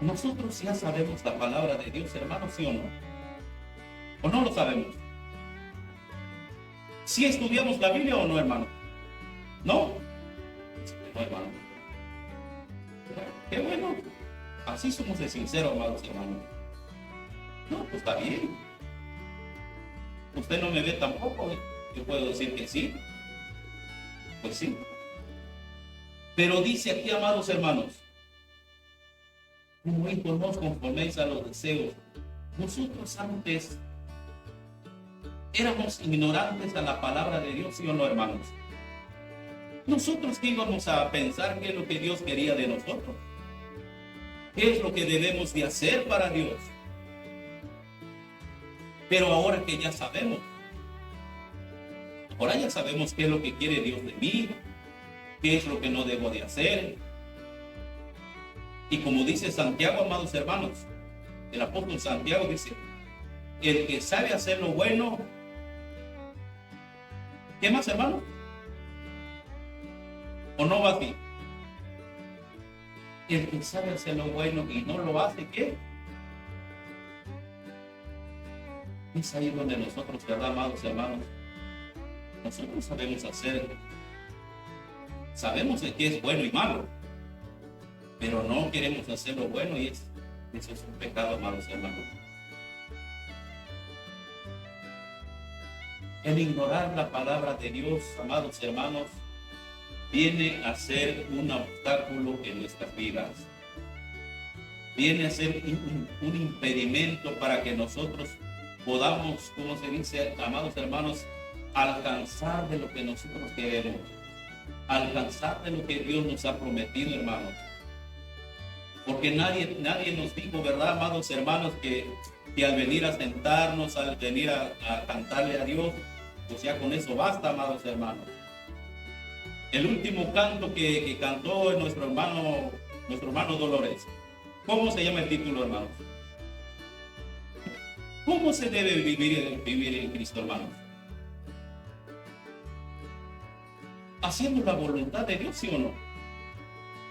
Nosotros ya sabemos la palabra de Dios, hermanos, ¿sí o no? ¿O no lo sabemos? ¿Sí estudiamos la Biblia o no, hermano? ¿No? No, hermano. Qué bueno. Así somos de sinceros, amados hermanos. No, pues está bien. Usted no me ve tampoco. Yo puedo decir que sí. Pues sí. Pero dice aquí, amados hermanos, como hijos no os conforméis a los deseos. Nosotros antes éramos ignorantes a la palabra de Dios, ¿sí o no, hermanos? Nosotros que íbamos a pensar qué es lo que Dios quería de nosotros, qué es lo que debemos de hacer para Dios. Pero ahora que ya sabemos, ahora ya sabemos qué es lo que quiere Dios de mí, qué es lo que no debo de hacer. Y como dice Santiago, amados hermanos, el apóstol Santiago dice, el que sabe hacer lo bueno, ¿qué más, hermano? ¿O no va así? El que sabe hacer lo bueno y no lo hace, ¿qué? Es ahí donde nosotros, ¿verdad, amados hermanos? Nosotros sabemos hacer, sabemos qué es bueno y malo, pero no queremos hacer lo bueno y eso es un pecado, amados hermanos. El ignorar la palabra de Dios, amados hermanos, viene a ser un obstáculo en nuestras vidas. Viene a ser un impedimento para que nosotros podamos, como se dice, amados hermanos, alcanzar de lo que nosotros queremos, alcanzar de lo que Dios nos ha prometido, hermanos. Porque nadie nos dijo, ¿verdad, amados hermanos, que al venir a sentarnos, al venir a cantarle a Dios, pues ya con eso basta, amados hermanos? El último canto que cantó nuestro hermano Dolores, ¿cómo se llama el título, hermanos? ¿Cómo se debe vivir en Cristo, hermanos? ¿Haciendo la voluntad de Dios, sí o no?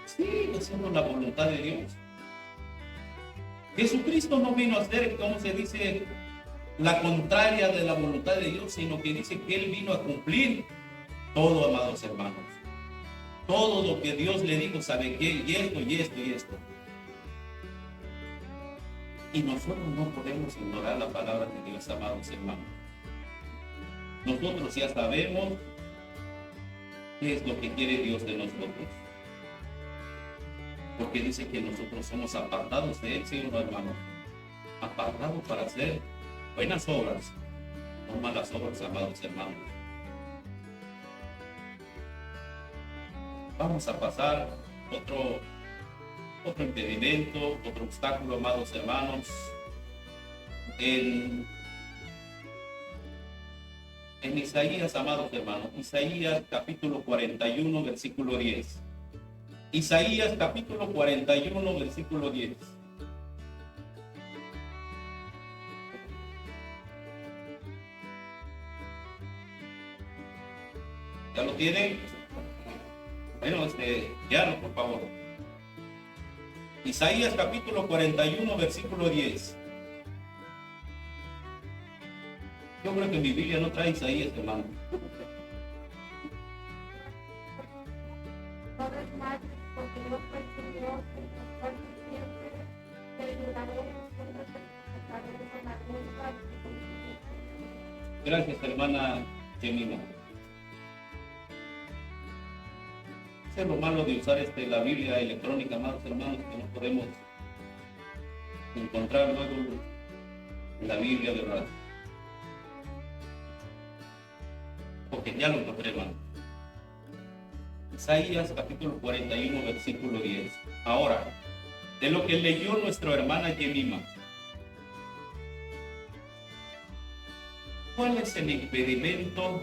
Sí, haciendo la voluntad de Dios. Jesucristo no vino a hacer, como se dice, la contraria de la voluntad de Dios, sino que dice que Él vino a cumplir todo, amados hermanos. Todo lo que Dios le dijo, ¿sabe qué? Y esto, y esto, y esto. Y nosotros no podemos ignorar la palabra de Dios, amados hermanos. Nosotros ya sabemos qué es lo que quiere Dios de nosotros. Porque dice que nosotros somos apartados de Él, ¿sí o no, hermano? Apartados para hacer buenas obras, no malas obras, amados hermanos. Vamos a pasar otro impedimento, otro obstáculo, amados hermanos, en Isaías, amados hermanos. Isaías capítulo 41, versículo 10. Isaías capítulo 41, versículo 10. ¿Ya lo tienen? Bueno, ya no, por favor. Isaías capítulo 41, versículo 10. Yo creo que mi Biblia no trae Isaías, hermano. Gracias, hermana Gemina. Es lo malo de usar la Biblia electrónica, amados hermanos, que no podemos encontrar luego en la Biblia, ¿verdad? Porque ya lo encontré, hermano. Isaías capítulo 41, versículo 10. Ahora, de lo que leyó nuestra hermana Gemima, ¿cuál es el impedimento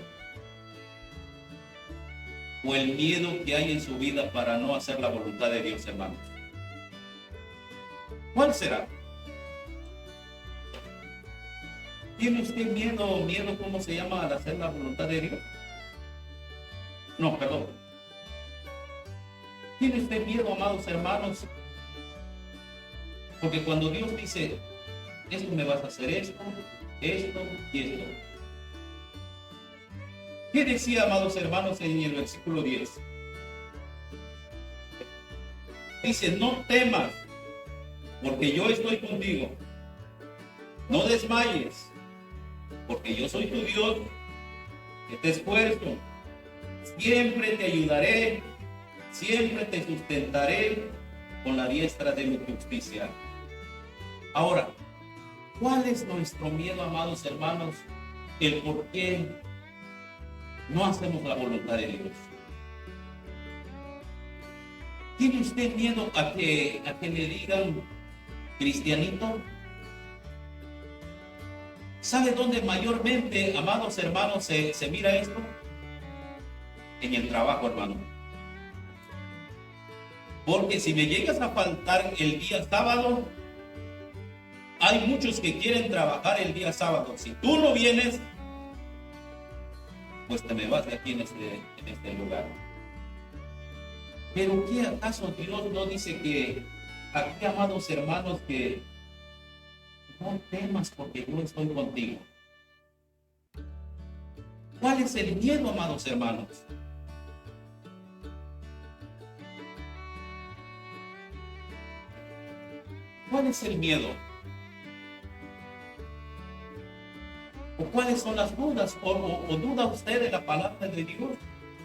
o el miedo que hay en su vida para no hacer la voluntad de Dios, hermanos? ¿Cuál será? ¿Tiene usted miedo, cómo se llama, al hacer la voluntad de Dios? No, perdón. ¿Tiene usted miedo, amados hermanos? Porque cuando Dios dice, esto me vas a hacer esto y esto. ¿Qué decía, amados hermanos, en el versículo 10? Dice, no temas, porque yo estoy contigo. No desmayes, porque yo soy tu Dios, que te esfuerzo. Siempre te ayudaré, siempre te sustentaré con la diestra de mi justicia. Ahora, ¿cuál es nuestro miedo, amados hermanos? El por qué no hacemos la voluntad de Dios. ¿Tiene usted miedo a que le digan cristianito? ¿Sabe dónde mayormente, amados hermanos, se mira esto? En el trabajo, hermano. Porque si me llegas a faltar el día sábado, hay muchos que quieren trabajar el día sábado. Si tú no vienes, pues te me vas de aquí en este lugar. Pero ¿qué acaso Dios no dice que aquí, amados hermanos, que no temas porque yo estoy contigo? ¿Cuál es el miedo, amados hermanos? ¿Cuál es el miedo? ¿O cuáles son las dudas? ¿O duda usted de la palabra de Dios?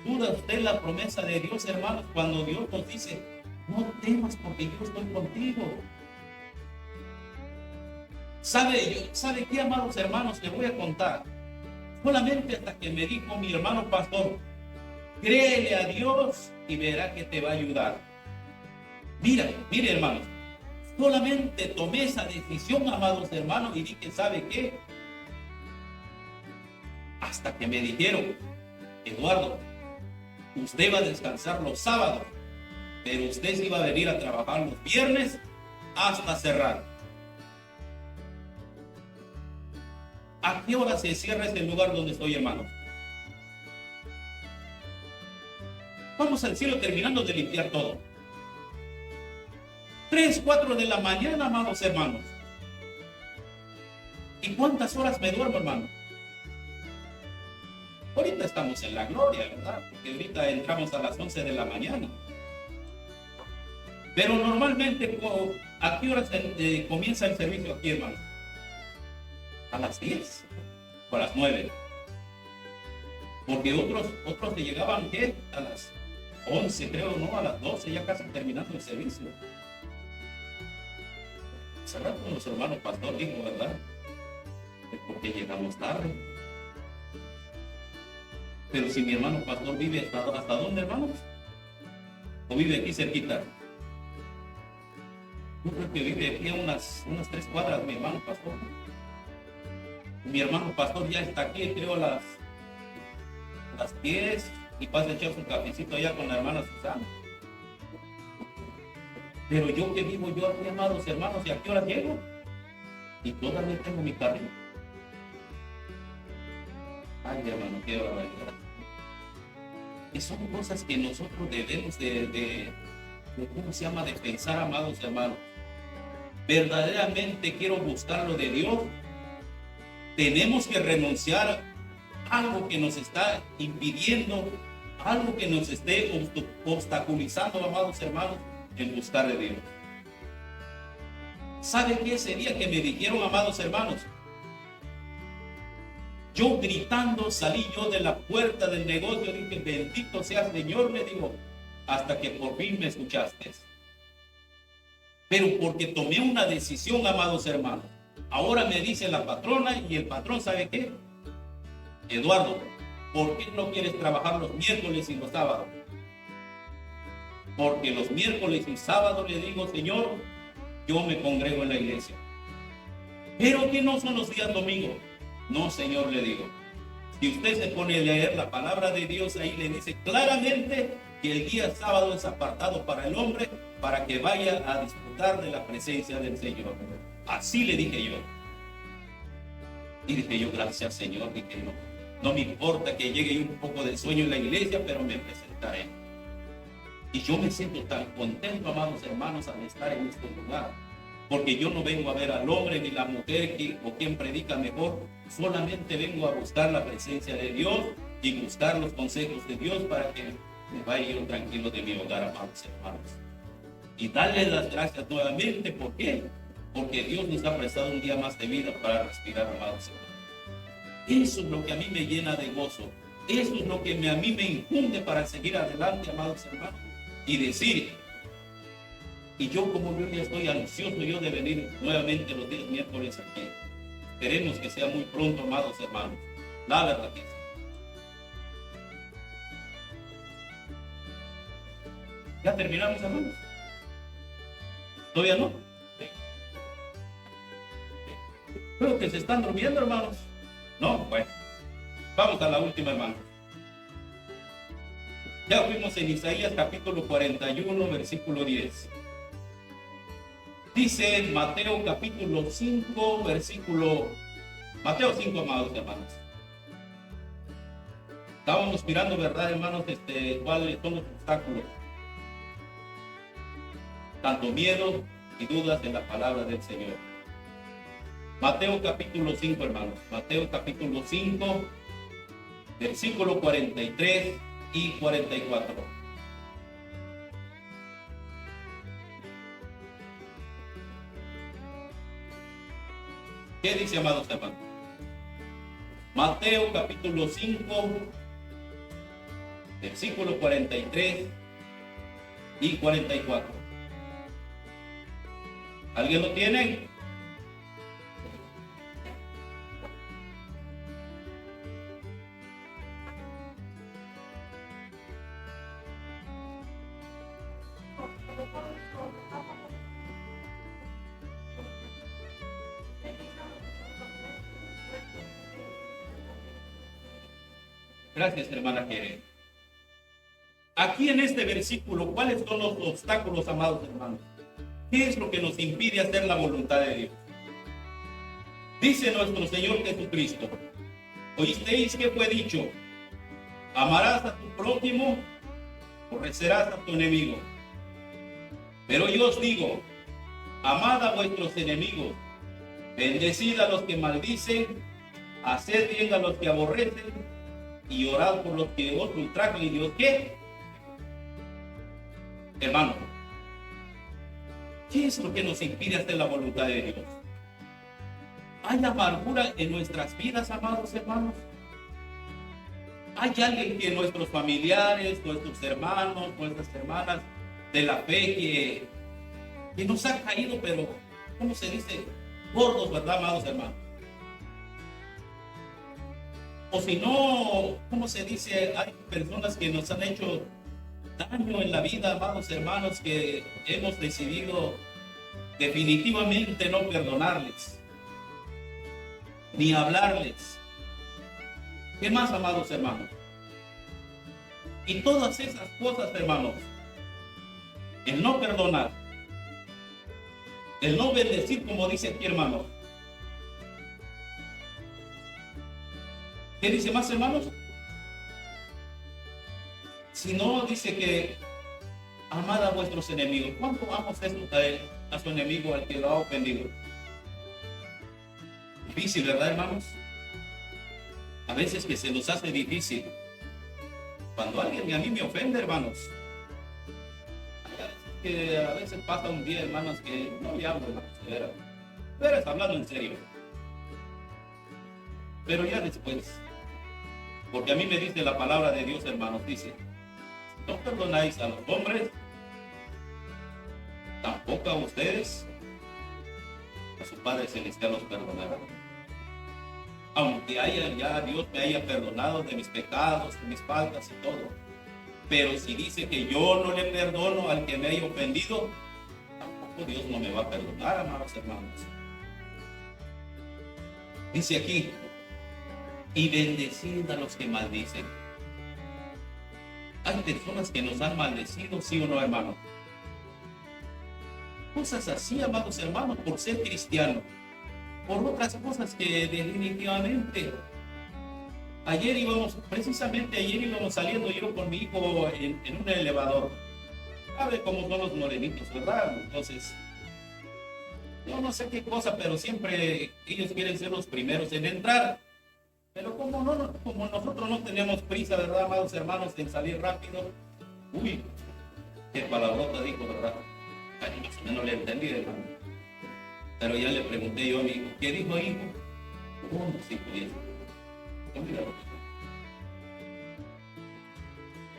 ¿Duda usted la promesa de Dios, hermanos, cuando Dios nos dice, no temas porque yo estoy contigo? ¿Sabe qué, amados hermanos? Le voy a contar. Solamente hasta que me dijo mi hermano pastor, créele a Dios y verá que te va a ayudar. Mire, hermanos, solamente tomé esa decisión, amados hermanos, y dije, ¿sabe qué? Hasta que me dijeron, Eduardo, usted va a descansar los sábados, pero usted sí va a venir a trabajar los viernes hasta cerrar. ¿A qué hora se cierra este lugar donde estoy, hermanos? Vamos al cielo terminando de limpiar todo. 3, 4 de la mañana, amados hermanos. ¿Y cuántas horas me duermo, hermano? Ahorita estamos en la gloria, ¿verdad? Porque ahorita entramos a las 11 de la mañana. Pero normalmente, ¿a qué horas comienza el servicio aquí, hermano? A las 10 o a las 9. Porque otros que llegaban, ¿qué? A las 11, creo, ¿no? A las 12, ya casi terminando el servicio. Hace rato los hermanos pastor dijo, ¿verdad? Es porque llegamos tarde. Pero si mi hermano pastor vive ¿hasta dónde, hermanos? ¿O vive aquí cerquita? Yo creo que vive aquí a unas 3 cuadras, mi hermano pastor. Mi hermano pastor ya está aquí, creo, a las 10 y pasa a echar su cafecito allá con la hermana Susana. Pero yo que vivo yo aquí, amados hermanos, ¿y a qué hora llego? Y todavía tengo mi carrito. Ay, hermano, qué barbaridad. Que son cosas que nosotros debemos ¿cómo se llama? De pensar, amados hermanos. Verdaderamente quiero buscar lo de Dios. Tenemos que renunciar a algo que nos está impidiendo, algo que nos esté obstaculizando, amados hermanos, en buscar de Dios. ¿Sabe qué ese día que me dijeron, amados hermanos? Yo gritando salí yo de la puerta del negocio, dije, bendito sea Señor, le digo, hasta que por fin me escuchaste. Pero porque tomé una decisión, amados hermanos. Ahora me dice la patrona y el patrón, ¿sabe qué? Eduardo, ¿por qué no quieres trabajar los miércoles y los sábados? Porque los miércoles y sábados le digo, Señor, yo me congrego en la iglesia. Pero que no son los días domingos. No, Señor, le digo, Si usted se pone a leer la palabra de Dios, ahí le dice claramente que el día sábado es apartado para el hombre para que vaya a disfrutar de la presencia del Señor. Así le dije yo. Y dije yo, gracias Señor, dije yo, no me importa que llegue un poco de sueño en la iglesia, pero me presentaré. Y yo me siento tan contento, amados hermanos, al estar en este lugar. Porque yo no vengo a ver al hombre ni la mujer o quien predica mejor, solamente vengo a buscar la presencia de Dios y buscar los consejos de Dios para que me vaya yo tranquilo de mi hogar, amados hermanos. Y darle las gracias nuevamente, ¿por qué? Porque Dios nos ha prestado un día más de vida para respirar, amados hermanos. Eso es lo que a mí me llena de gozo. Eso es lo que a mí me infunde para seguir adelante, amados hermanos, y decir, y yo como yo ya estoy ansioso yo de venir nuevamente los días miércoles aquí. Esperemos que sea muy pronto, amados hermanos. La verdad que sí. ¿Ya terminamos, hermanos? ¿Todavía no? Creo que se están durmiendo, hermanos. No, bueno. Vamos a la última, hermanos. Ya fuimos en Isaías capítulo 41, versículo 10. Dice Mateo capítulo 5, Mateo 5, amados hermanos. Estábamos mirando, ¿verdad, hermanos? ¿Cuáles son los obstáculos? Tanto miedo y dudas en la palabra del Señor. Mateo capítulo 5, hermanos. Mateo capítulo 5, versículo 43 y 44. ¿Qué dice, amados hermanos? Mateo capítulo 5, versículo 43 y 44. ¿Alguien lo tiene? Gracias, hermana Keren. Aquí en este versículo, ¿cuáles son los obstáculos, amados hermanos? ¿Qué es lo que nos impide hacer la voluntad de Dios? Dice nuestro Señor Jesucristo, ¿oísteis que fue dicho? Amarás a tu prójimo, aborrecerás a tu enemigo. Pero yo os digo, amad a vuestros enemigos, bendecid a los que maldicen, haced bien a los que aborrecen, y orad por los que os ultrajan. ¿Y Dios qué? Hermano, ¿qué es lo que nos impide hacer la voluntad de Dios? ¿Hay amargura en nuestras vidas, amados hermanos? ¿Hay alguien que nuestros familiares, nuestros hermanos, nuestras hermanas de la fe que nos ha caído, pero, ¿cómo se dice? Gordos, ¿verdad, amados hermanos? O si no, ¿cómo se dice? Hay personas que nos han hecho daño en la vida, amados hermanos, que hemos decidido definitivamente no perdonarles, ni hablarles. ¿Qué más, amados hermanos? Y todas esas cosas, hermanos, el no perdonar, el no bendecir, como dice aquí, hermanos. ¿Qué dice más, hermanos? Si no, dice que amad a vuestros enemigos. ¿Cuánto amamos a su enemigo, al que lo ha ofendido? Difícil, ¿verdad, hermanos? A veces que se nos hace difícil. Cuando alguien a mí me ofende, hermanos, a veces pasa un día, hermanos, que no le hablo, hermanos, pero está hablando en serio. Pero ya después, porque a mí me dice la palabra de Dios, hermanos, dice, si no perdonáis a los hombres, tampoco a ustedes, a su Padre Celestial los perdonará. Aunque ya Dios me haya perdonado de mis pecados, de mis faltas y todo. Pero si dice que yo no le perdono al que me haya ofendido, tampoco Dios no me va a perdonar, amados hermanos. Dice aquí y bendecid a los que maldicen. Hay personas que nos han maldecido, ¿sí o no, hermano? Cosas así, amados hermanos, por ser cristiano. Por otras cosas que definitivamente. Precisamente ayer íbamos saliendo yo con mi hijo en un elevador. ¿Sabe cómo son los morenitos, verdad? Entonces, yo no sé qué cosa, pero siempre ellos quieren ser los primeros en entrar. Pero como nosotros no tenemos prisa, ¿verdad, amados hermanos, en salir rápido? Uy, qué palabrota dijo, ¿verdad? Ay, más o menos le entendí, hermano. Pero ya le pregunté yo a mi hijo, ¿qué dijo, hijo? No, sí, pues.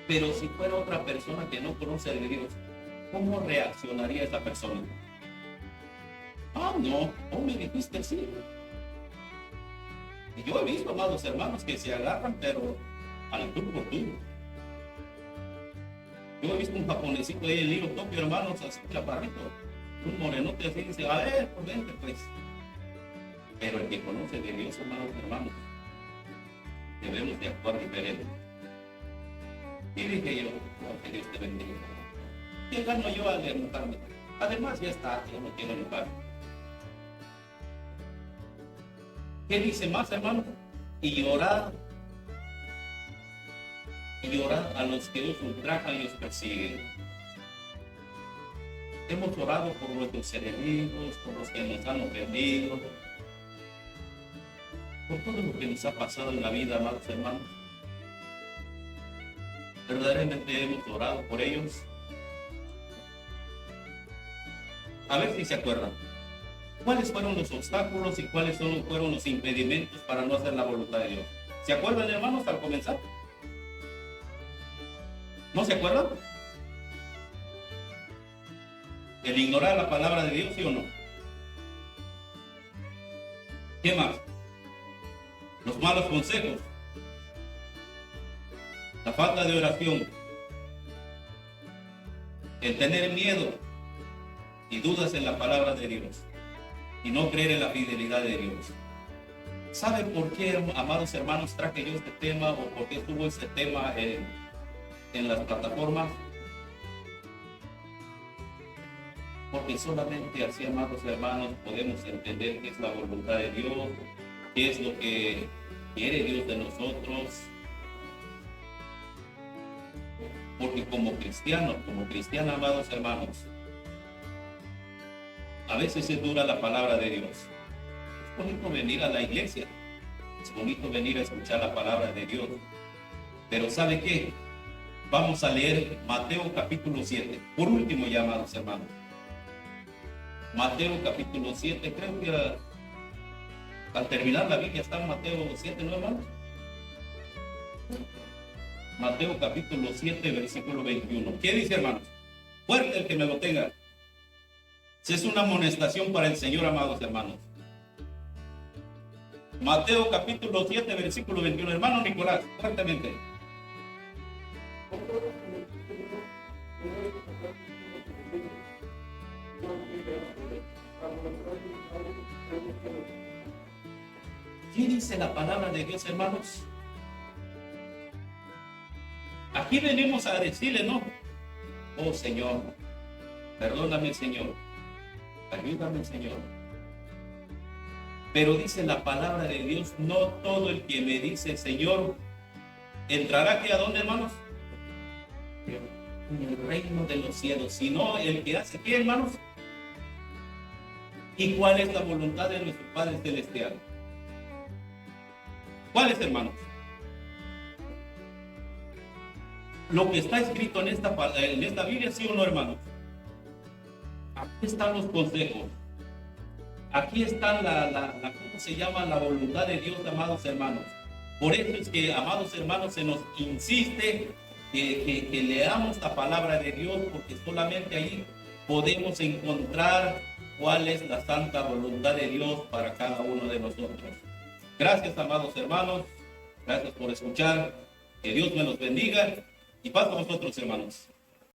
Pero si fuera otra persona que no conoce de Dios, ¿cómo reaccionaría esa persona? Ah, no, me dijiste sí. Y yo he visto, amados hermanos, que se agarran, pero al tú por tú. Yo he visto un japonesito ahí en Little Tokio, hermanos, así chaparrito, un morenote así, dice, a ver, pues vente, pues. Pero el que conoce de Dios, amados hermanos, debemos de actuar diferente. Y dije yo, oh, que Dios te bendiga. ¿Qué gano yo al enojarme? Además ya está, yo no quiero enojar. ¿Qué dice más, hermano? Y orad a los que os ultrajan y os persiguen. Hemos orado por nuestros enemigos, por los que nos han ofendido, por todo lo que nos ha pasado en la vida, amados hermanos. Verdaderamente hemos orado por ellos. A ver si se acuerdan. ¿Cuáles fueron los obstáculos y cuáles fueron los impedimentos para no hacer la voluntad de Dios? ¿Se acuerdan, hermanos, al comenzar? ¿No se acuerdan? El ignorar la palabra de Dios, ¿sí o no? ¿Qué más? Los malos consejos. La falta de oración. El tener miedo y dudas en la palabra de Dios. Y no creer en la fidelidad de Dios. ¿Saben por qué, amados hermanos, traje yo este tema o por qué estuvo este tema en las plataformas? Porque solamente así, amados hermanos, podemos entender qué es la voluntad de Dios, qué es lo que quiere Dios de nosotros. Porque como cristiana, amados hermanos, a veces es dura la palabra de Dios. Es bonito venir a la iglesia, es bonito venir a escuchar la palabra de Dios. Pero ¿sabe qué? Vamos a leer Mateo capítulo 7. Por último ya, amados hermanos. Mateo capítulo 7, creo que al terminar la Biblia está en Mateo 7, ¿no, hermanos? Mateo capítulo 7, versículo 21. ¿Qué dice, hermanos? Fuerte el que me lo tenga. Es una amonestación para el Señor, amados hermanos. Mateo capítulo 7, versículo 21. Hermano Nicolás, fuertemente. ¿Qué dice la palabra de Dios, hermanos? Aquí venimos a decirle, ¿no? Oh Señor, perdóname, Señor, ayúdame, Señor. Pero dice la palabra de Dios, no todo el que me dice Señor entrará aquí a dónde, hermanos, en el reino de los cielos, sino el que hace ¿qué, hermanos? ¿Y cuál es la voluntad de nuestro Padre Celestial? ¿Cuál es, hermanos? Lo que está escrito en esta Biblia, ¿sí o no, hermanos? Aquí están los consejos. Aquí está ¿cómo se llama? La voluntad de Dios, amados hermanos. Por eso es que, amados hermanos, se nos insiste que leamos la palabra de Dios, porque solamente ahí podemos encontrar cuál es la santa voluntad de Dios para cada uno de nosotros. Gracias, amados hermanos. Gracias por escuchar. Que Dios me los bendiga. Y paz a vosotros, hermanos.